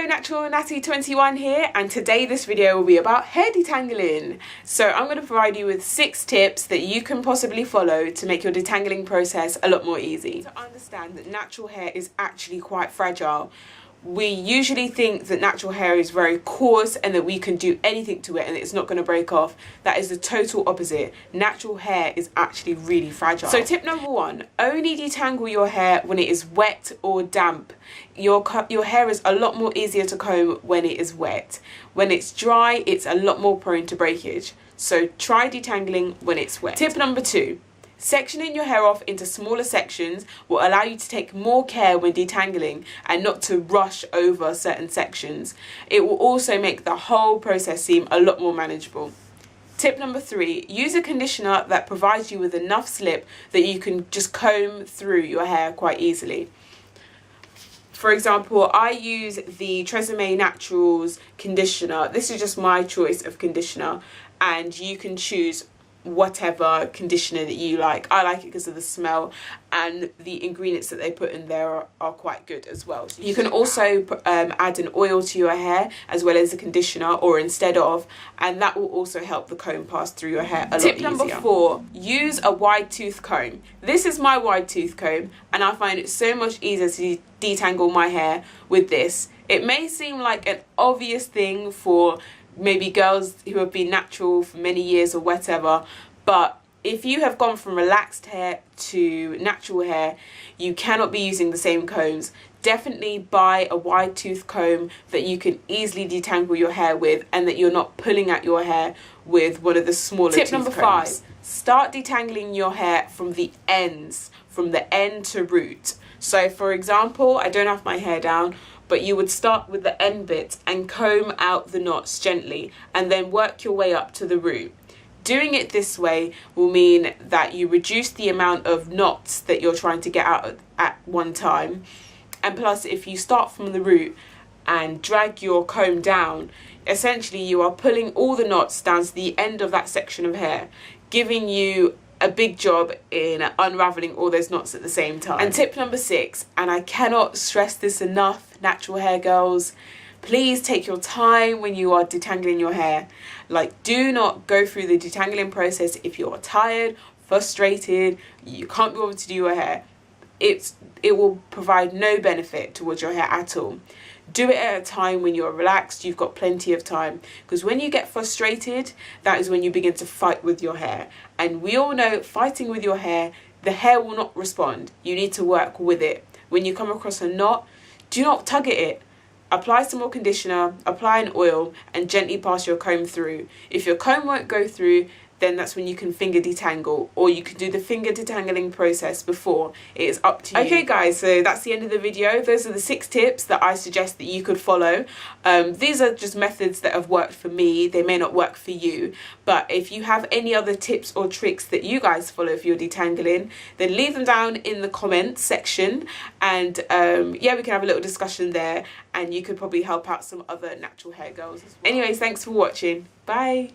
Hello, Natural Natty 21 here, and today this video will be about hair detangling. So I'm going to provide you with 6 tips that you can possibly follow to make your detangling process a lot more easy. To understand that natural hair is actually quite fragile. We usually think that natural hair is very coarse and that we can do anything to it and it's not going to break off. That is the total opposite. Natural hair is actually really fragile. So tip number 1, only detangle your hair when it is wet or damp. Your hair is a lot more easier to comb when it is wet. When it's dry, it's a lot more prone to breakage. So try detangling when it's wet. Tip number 2. Sectioning your hair off into smaller sections will allow you to take more care when detangling and not to rush over certain sections. It will also make the whole process seem a lot more manageable. Tip number 3, use a conditioner that provides you with enough slip that you can just comb through your hair quite easily. For example, I use the Tresemme Naturals conditioner. This is just my choice of conditioner, and you can choose whatever conditioner that you like. I like it because of the smell, and the ingredients that they put in there are quite good as well. So you can also add an oil to your hair as well as a conditioner or instead of, and that will also help the comb pass through your hair a lot easier. Tip number 4, use a wide tooth comb. This is my wide tooth comb and I find it so much easier to detangle my hair with this. It may seem like an obvious thing for maybe girls who have been natural for many years or whatever, but if you have gone from relaxed hair to natural hair, you cannot be using the same combs. Definitely buy a wide tooth comb that you can easily detangle your hair with and that you're not pulling at your hair with one of the smaller tooth combs. Tip number 5, start detangling your hair from the ends, from the end to root. So for example, I don't have my hair down, but you would start with the end bit and comb out the knots gently and then work your way up to the root. Doing it this way will mean that you reduce the amount of knots that you're trying to get out at one time. And plus, if you start from the root and drag your comb down, essentially you are pulling all the knots down to the end of that section of hair, giving you a big job in unraveling all those knots at the same time. And tip number 6, and I cannot stress this enough, natural hair girls, please take your time when you are detangling your hair. Like, do not go through the detangling process if you're tired, frustrated, you can't be able to do your hair. It will provide no benefit towards your hair at all. Do it at a time when you're relaxed, you've got plenty of time. Because when you get frustrated, that is when you begin to fight with your hair. And we all know fighting with your hair, the hair will not respond. You need to work with it. When you come across a knot, do not tug at it. Apply some more conditioner, apply an oil, and gently pass your comb through. If your comb won't go through, then that's when you can finger detangle, or you can do the finger detangling process before. It is up to you. Okay guys, so that's the end of the video. Those are the 6 tips that I suggest that you could follow. These are just methods that have worked for me. They may not work for you, but if you have any other tips or tricks that you guys follow for your detangling, then leave them down in the comments section, and yeah, we can have a little discussion there, and you could probably help out some other natural hair girls as well. Anyways, thanks for watching. Bye.